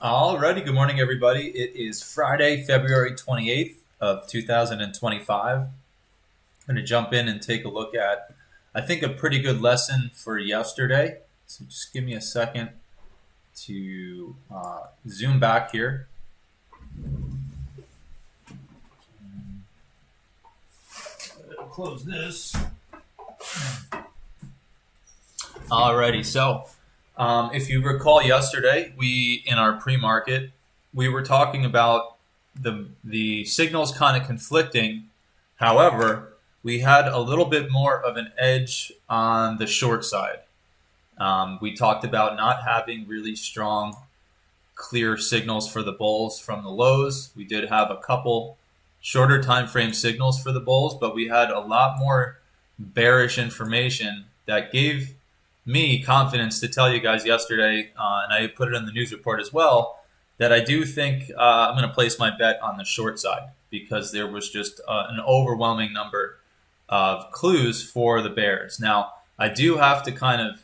Alrighty, good morning, everybody. It is Friday, February 28th of 2025. I'm going to jump in and take a look at, I think, a pretty good lesson for yesterday. So just give me a second to zoom back here. Close this. Alrighty, so if you recall yesterday, in our pre-market, we were talking about the signals kind of conflicting. However, we had a little bit more of an edge on the short side. We talked about not having really strong, clear signals for the bulls from the lows. We did have a couple shorter time frame signals for the bulls, but we had a lot more bearish information that gave me confidence to tell you guys yesterday, and I put it in the news report as well, that I do think I'm going to place my bet on the short side because there was just an overwhelming number of clues for the bears. Now, I do have to kind of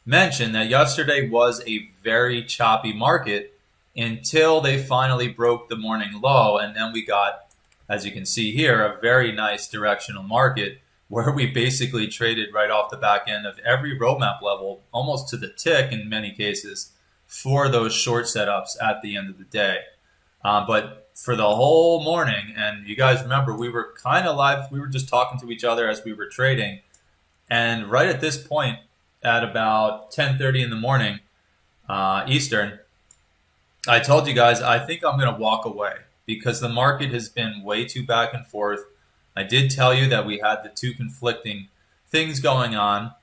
mention that yesterday was a very choppy market until they finally broke the morning low, and then we got, as you can see here, a very nice directional market where we basically traded right off the back end of every roadmap level, almost to the tick in many cases, for those short setups at the end of the day. But for the whole morning, and you guys remember, we were kind of live, we were just talking to each other as we were trading, and right at this point, at about 10:30 in the morning Eastern, I told you guys I think I'm going to walk away because the market has been way too back and forth. I did tell you that we had the two conflicting things going on.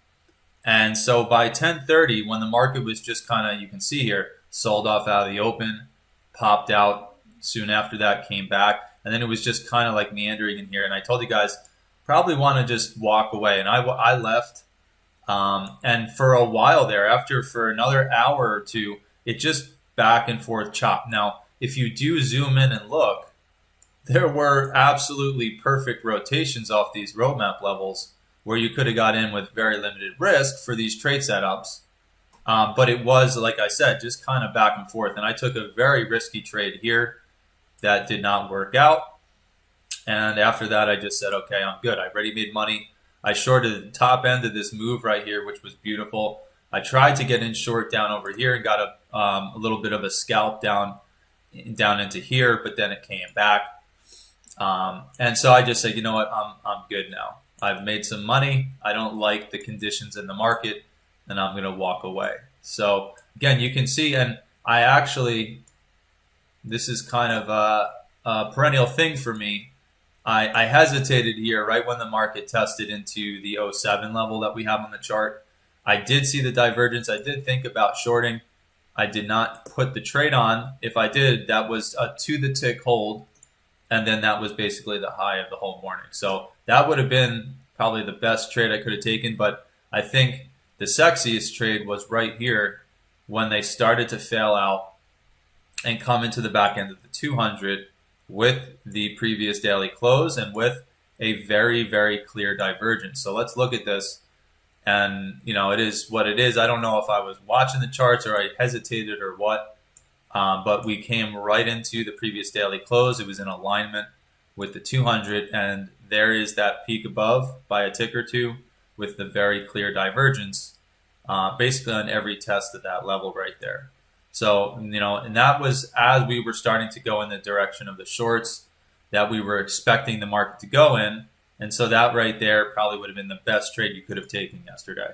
And so by 10:30, when the market was just kind of, you can see here, sold off out of the open, popped out soon after that, came back, and then it was just kind of like meandering in here. And I told you guys, probably want to just walk away. And I left. And for a while there, for another hour or two, it just back and forth chopped. Now, if you do zoom in and look, there were absolutely perfect rotations off these roadmap levels where you could have got in with very limited risk for these trade setups. But it was, like I said, just kind of back and forth. And I took a very risky trade here that did not work out. And after that, I just said, okay, I'm good. I already made money. I shorted the top end of this move right here, which was beautiful. I tried to get in short down over here and got a little bit of a scalp down into here, but then it came back. And so I just said, you know what, I'm good now. I've made some money. I don't like the conditions in the market, and I'm going to walk away. So again, you can see, and I actually, this is kind of a perennial thing for me. I hesitated here right when the market tested into the '07 level that we have on the chart. I did see the divergence. I did think about shorting. I did not put the trade on. If I did, that was a to the tick hold. And then that was basically the high of the whole morning. So that would have been probably the best trade I could have taken. But I think the sexiest trade was right here when they started to fail out and come into the back end of the 200 with the previous daily close and with a very, very clear divergence. So let's look at this. And, it is what it is. I don't know if I was watching the charts or I hesitated or what. But we came right into the previous daily close. It was in alignment with the 200, and there is that peak above by a tick or two with the very clear divergence, basically on every test at that level right there. So, and that was as we were starting to go in the direction of the shorts that we were expecting the market to go in. And so that right there probably would have been the best trade you could have taken yesterday.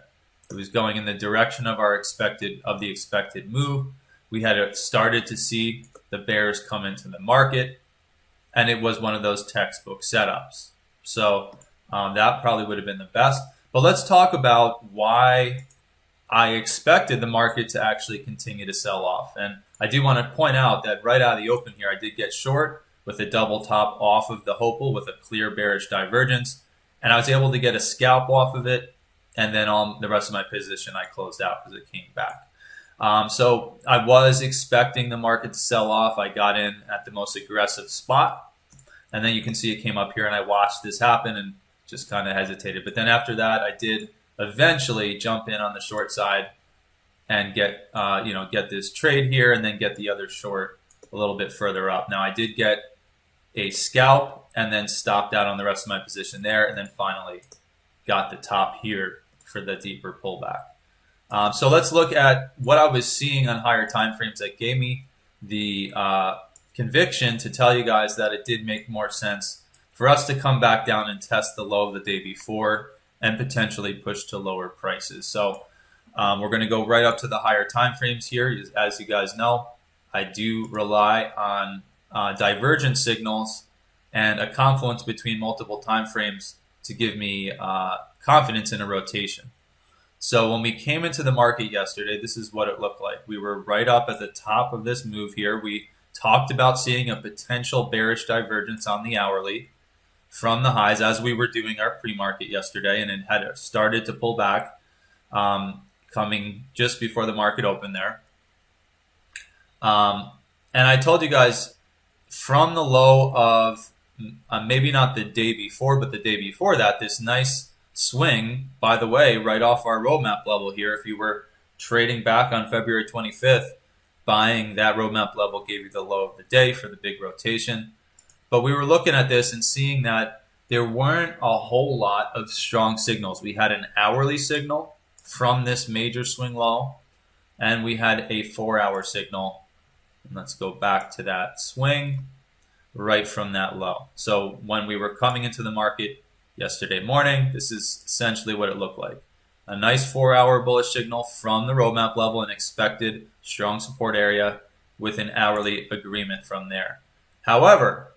It was going in the direction of the expected move. We had started to see the bears come into the market, and it was one of those textbook setups. So that probably would have been the best. But let's talk about why I expected the market to actually continue to sell off. And I do want to point out that right out of the open here, I did get short with a double top off of the Hopal with a clear bearish divergence. And I was able to get a scalp off of it. And then on the rest of my position, I closed out because it came back. So I was expecting the market to sell off. I got in at the most aggressive spot. And then you can see it came up here and I watched this happen and just kind of hesitated. But then after that, I did eventually jump in on the short side and get get this trade here and then get the other short a little bit further up. Now I did get a scalp and then stopped out on the rest of my position there, and then finally got the top here for the deeper pullback. So let's look at what I was seeing on higher time frames that gave me the conviction to tell you guys that it did make more sense for us to come back down and test the low of the day before and potentially push to lower prices. So we're going to go right up to the higher time frames here. As you guys know, I do rely on divergent signals and a confluence between multiple time frames to give me confidence in a rotation. So when we came into the market yesterday, this is what it looked like. We were right up at the top of this move here. We talked about seeing a potential bearish divergence on the hourly from the highs as we were doing our pre-market yesterday, and it had started to pull back coming just before the market opened there. And I told you guys from the low of maybe not the day before, but the day before that, this nice swing, by the way, right off our roadmap level here. If you were trading back on February 25th, buying that roadmap level gave you the low of the day for the big rotation. But we were looking at this and seeing that there weren't a whole lot of strong signals. We had an hourly signal from this major swing low, and we had a 4-hour signal. And let's go back to that swing right from that low. So when we were coming into the market yesterday morning, this is essentially what it looked like. A nice 4-hour bullish signal from the roadmap level, an expected strong support area with an hourly agreement from there. However,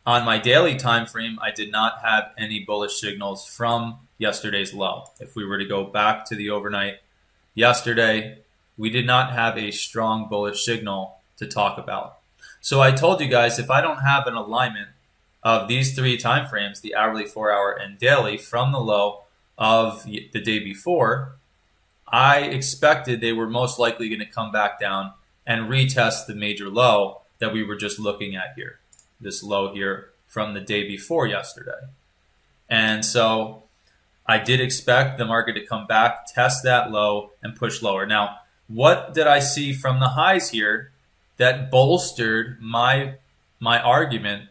on my daily time frame, I did not have any bullish signals from yesterday's low. If we were to go back to the overnight yesterday, we did not have a strong bullish signal to talk about. So I told you guys, if I don't have an alignment of these three time frames, the hourly, 4-hour, and daily, from the low of the day before, I expected they were most likely going to come back down and retest the major low that we were just looking at here, this low here from the day before yesterday. And so I did expect the market to come back, test that low, and push lower. Now, what did I see from the highs here that bolstered my argument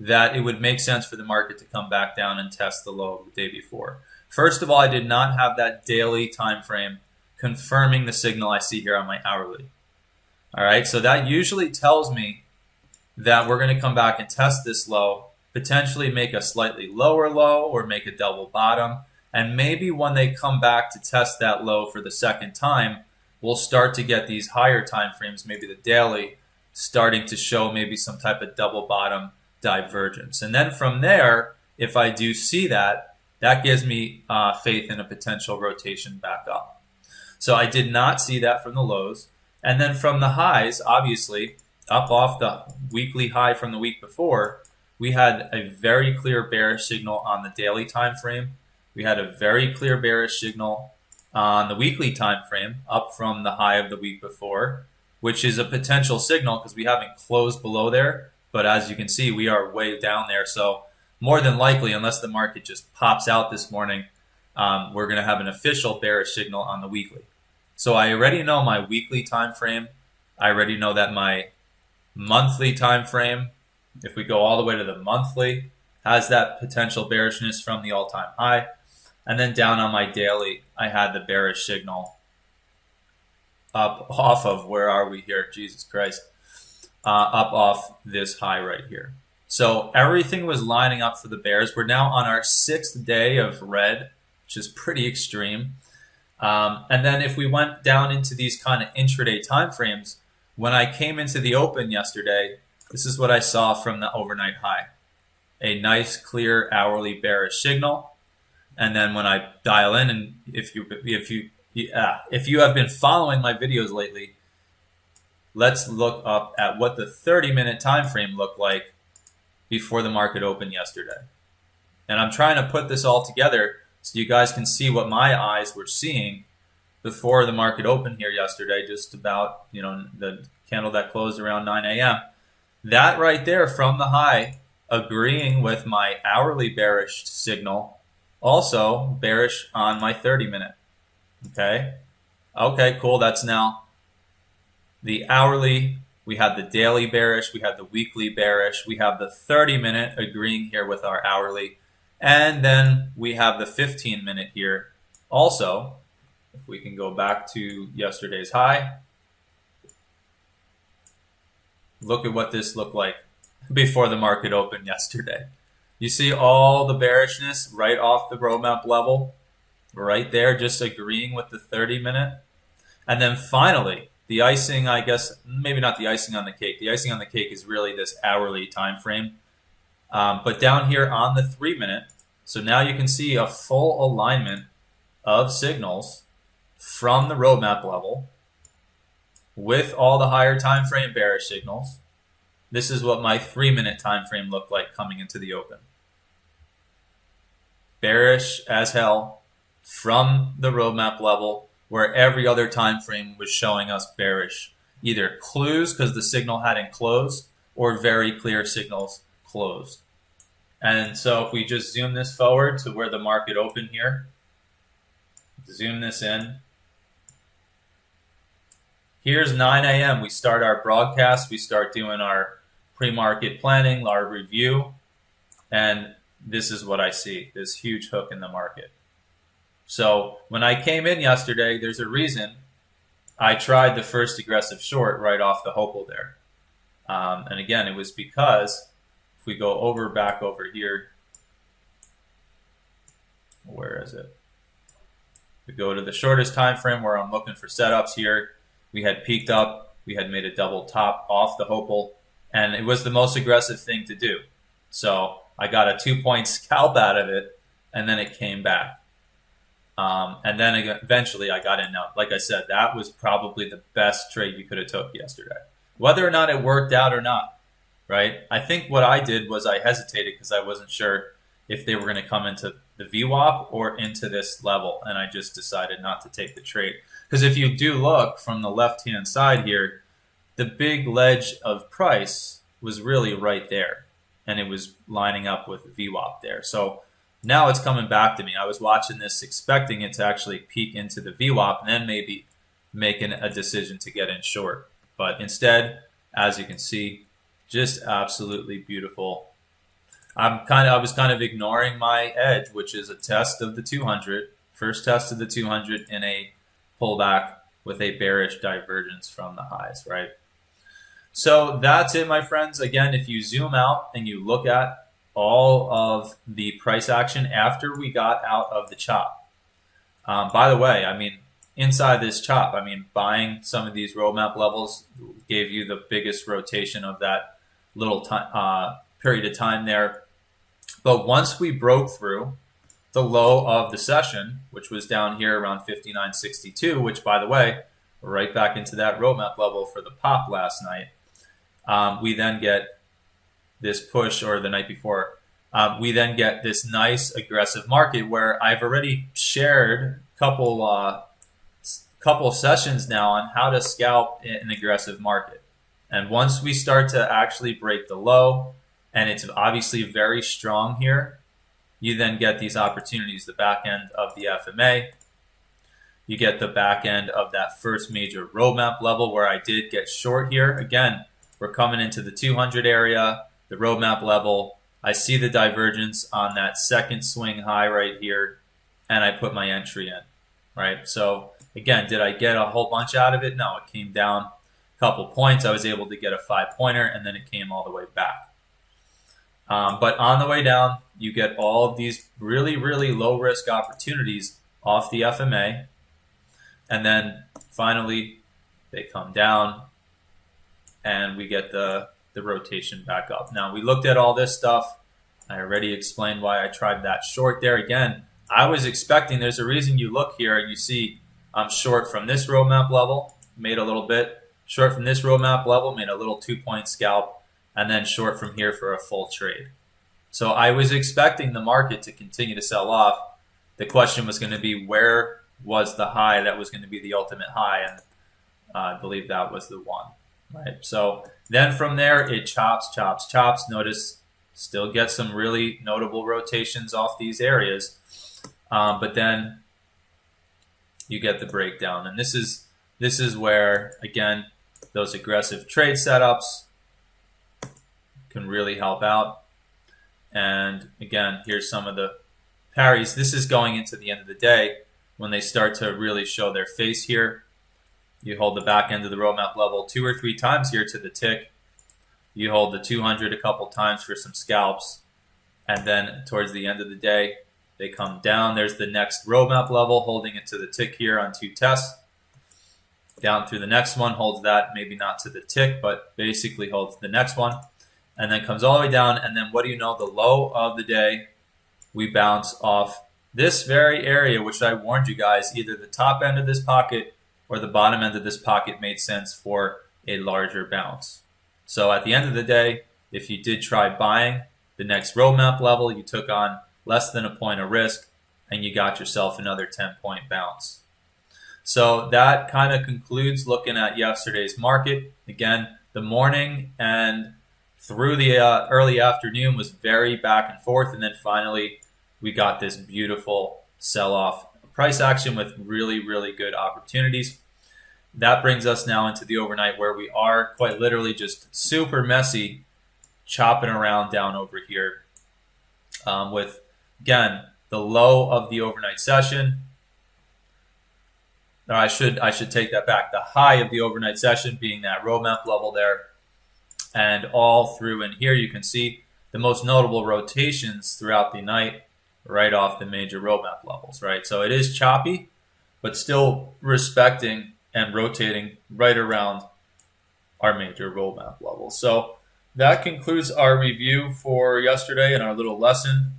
that it would make sense for the market to come back down and test the low of the day before? First of all, I did not have that daily time frame confirming the signal I see here on my hourly. All right, so that usually tells me that we're going to come back and test this low, potentially make a slightly lower low or make a double bottom. And maybe when they come back to test that low for the second time, we'll start to get these higher time frames, maybe the daily, starting to show maybe some type of double bottom divergence. And then from there, if I do see that, that gives me faith in a potential rotation back up. So I did not see that from the lows. And then from the highs, obviously, up off the weekly high from the week before, we had a very clear bearish signal on the daily time frame. We had a very clear bearish signal on the weekly time frame up from the high of the week before, which is a potential signal because we haven't closed below there. But as you can see, we are way down there. So more than likely, unless the market just pops out this morning, we're going to have an official bearish signal on the weekly. So I already know my weekly time frame. I already know that my monthly time frame, if we go all the way to the monthly, has that potential bearishness from the all-time high. And then down on my daily, I had the bearish signal up off of, where are we here? Jesus Christ. Up off this high right here. So everything was lining up for the bears. We're now on our 6th day of red, which is pretty extreme. And then if we went down into these kind of intraday time frames, when I came into the open yesterday, this is what I saw from the overnight high. A nice, clear, hourly bearish signal. And then when I dial in, and if you have been following my videos lately, let's look up at what the 30-minute time frame looked like before the market opened yesterday. And I'm trying to put this all together so you guys can see what my eyes were seeing before the market opened here yesterday, just about, the candle that closed around 9 a.m. That right there from the high, agreeing with my hourly bearish signal, also bearish on my 30-minute, okay? Okay, cool. That's now the hourly. We had the daily bearish. We had the weekly bearish. We have the 30-minute agreeing here with our hourly. And then we have the 15-minute here also. If we can go back to yesterday's high, look at what this looked like before the market opened yesterday. You see all the bearishness right off the roadmap level, right there, just agreeing with the 30-minute. And then finally, the icing, I guess, maybe not the icing on the cake. The icing on the cake is really this hourly time frame. But down here on the 3-minute, so now you can see a full alignment of signals from the roadmap level with all the higher time frame bearish signals. This is what my 3-minute time frame looked like coming into the open. Bearish as hell from the roadmap level, where every other time frame was showing us bearish. Either clues because the signal hadn't closed, or very clear signals closed. And so if we just zoom this forward to where the market opened here, zoom this in. Here's 9 a.m. We start our broadcast. We start doing our pre-market planning, our review. And this is what I see, this huge hook in the market. So when I came in yesterday, there's a reason I tried the first aggressive short right off the Hopel there. And again, it was because if we go back over here, where is it? We go to the shortest time frame where I'm looking for setups here. We had peaked up, we had made a double top off the Hopel, and it was the most aggressive thing to do. So I got a 2-point scalp out of it, and then it came back. And then eventually I got in. Now, like I said, that was probably the best trade you could have took yesterday. Whether or not it worked out or not, right? I think what I did was I hesitated because I wasn't sure if they were going to come into the VWAP or into this level, and I just decided not to take the trade. Because if you do look from the left-hand side here, the big ledge of price was really right there, and it was lining up with VWAP there. So now it's coming back to me. I was watching this expecting it to actually peak into the VWAP and then maybe making a decision to get in short. But instead, as you can see, just absolutely beautiful. I was kind of ignoring my edge, which is a test of the 200, first test of the 200 in a pullback with a bearish divergence from the highs, right? So that's it, my friends. Again, if you zoom out and you look at all of the price action after we got out of the chop. By the way, I mean, inside this chop, I mean, buying some of these roadmap levels gave you the biggest rotation of that little time, period of time there. But once we broke through the low of the session, which was down here around 59.62, which, by the way, right back into that roadmap level for the pop last night, we then get this push, or the night before, we then get this nice aggressive market where I've already shared a couple sessions now on how to scalp an aggressive market. And once we start to actually break the low, and it's obviously very strong here, you then get these opportunities, the back end of the FMA. You get the back end of that first major roadmap level where I did get short here. Again, we're coming into the 200 area, the roadmap level. I see the divergence on that second swing high right here, and I put my entry in, right? So again, did I get a whole bunch out of it? No, it came down a couple points. I was able to get a 5-pointer, and then it came all the way back. But on the way down, you get all of these really, really low-risk opportunities off the FMA, and then finally they come down, and we get the rotation back up. Now, we looked at all this stuff. I already explained why I tried that short there. Again, I was expecting, there's a reason you look here and you see I'm short from this roadmap level, made a little bit, short from this roadmap level, made a little 2-point scalp, and then short from here for a full trade. So I was expecting the market to continue to sell off. The question was going to be, where was the high that was going to be the ultimate high? And I believe that was the one, right? So then from there, it chops, chops, chops. Notice still get some really notable rotations off these areas. But then you get the breakdown. And this is where, again, those aggressive trade setups can really help out. And again, here's some of the parries. This is going into the end of the day when they start to really show their face here. You hold the back end of the roadmap level 2 or 3 times here to the tick. You hold the 200 a couple times for some scalps. And then towards the end of the day, they come down. There's the next roadmap level, holding it to the tick here on 2 tests. Down through the next one, holds that, maybe not to the tick, but basically holds the next one. And then comes all the way down. And then what do you know? The low of the day, we bounce off this very area, which I warned you guys, either the top end of this pocket or the bottom end of this pocket made sense for a larger bounce. So at the end of the day, if you did try buying the next roadmap level, you took on less than a point of risk and you got yourself another 10-point bounce. So that kind of concludes looking at yesterday's market. Again, the morning and through the early afternoon was very back and forth, and then finally we got this beautiful sell-off price action with really, really good opportunities. That brings us now into the overnight, where we are quite literally just super messy, chopping around down over here with, again, the low of the overnight session. Or I should take that back. The high of the overnight session being that roadmap level there. And all through in here, you can see the most notable rotations throughout the night right off the major roadmap levels, right? So it is choppy, but still respecting and rotating right around our major roadmap levels. So that concludes our review for yesterday and our little lesson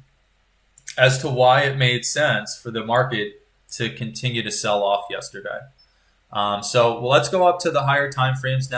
as to why it made sense for the market to continue to sell off yesterday. So let's go up to the higher time frames now.